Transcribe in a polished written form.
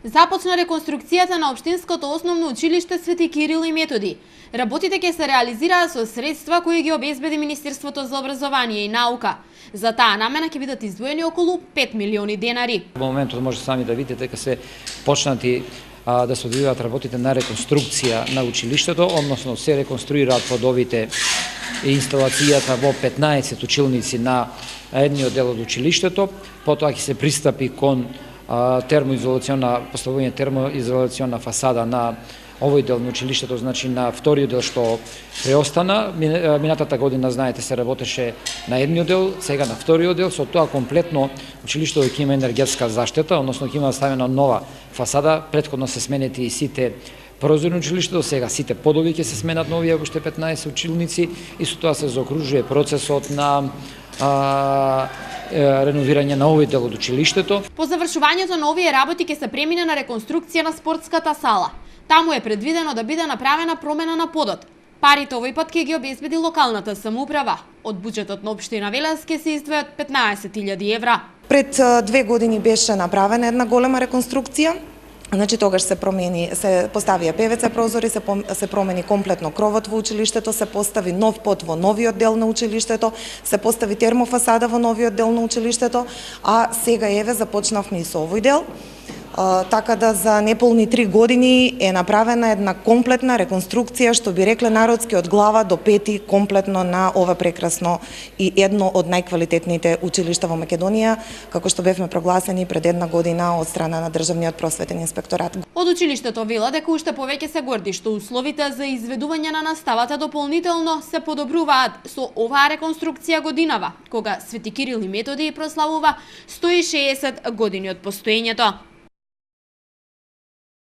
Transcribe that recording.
Започна реконструкцијата на Општинското основно училиште Свети Кирил и Методи. Работите ќе се реализираат со средства кои ги обезбеди Министерството за образование и наука. За таа намена ќе бидат издвоени околу 5 милиони денари. Во моментот може сами да видите дека се почнати да се одвиваат работите на реконструкција на училиштето, односно се реконструираат подовите и инсталацијата во 15 училници на едниот дел од училиштето, потоа ќе се пристапи кон поставување термоизолациона фасада на овој дел на училиштето, значи на вториот дел што преостана. Минатата година, знаете, се работеше на едниот дел, сега на вториот дел, со тоа комплетно училиштето ќе има енергетска заштита, односно ќе има ставена нова фасада, претходно се сменети и сите прозори на училиштето, сега сите подови ќе се сменат на овие уште 15 училници и со тоа се заокружува процесот на реновирање на овој дел од училиштето. По завршувањето на овие работи ќе се премине на реконструкција на спортската сала. Таму е предвидено да биде направена промена на подот. Парите овој пат ќе ги обезбеди локалната самоуправа. Од буџетот на општина Велес ќе се издвојат 15.000 евра. Пред 2 години беше направена една голема реконструкција. Значи тогаш се поставија ПВЦ прозори, се промени комплетно кровот во училиштето, се постави нов под во новиот дел на училиштето, се постави термофасада во новиот дел на училиштето, а сега еве започнавме и со овој дел. Така да за неполни 3 години е направена една комплетна реконструкција, што би рекле народски, од глава до пети комплетно на ова прекрасно и едно од најквалитетните училишта во Македонија, како што бевме прогласени пред 1 година од страна на Државниот просветен инспекторат. Од училиштето вела дека уште повеќе се горди што условите за изведување на наставата дополнително се подобруваат со оваа реконструкција годинава, кога Свети Кирил и Методи прославува 160 години од постоењето.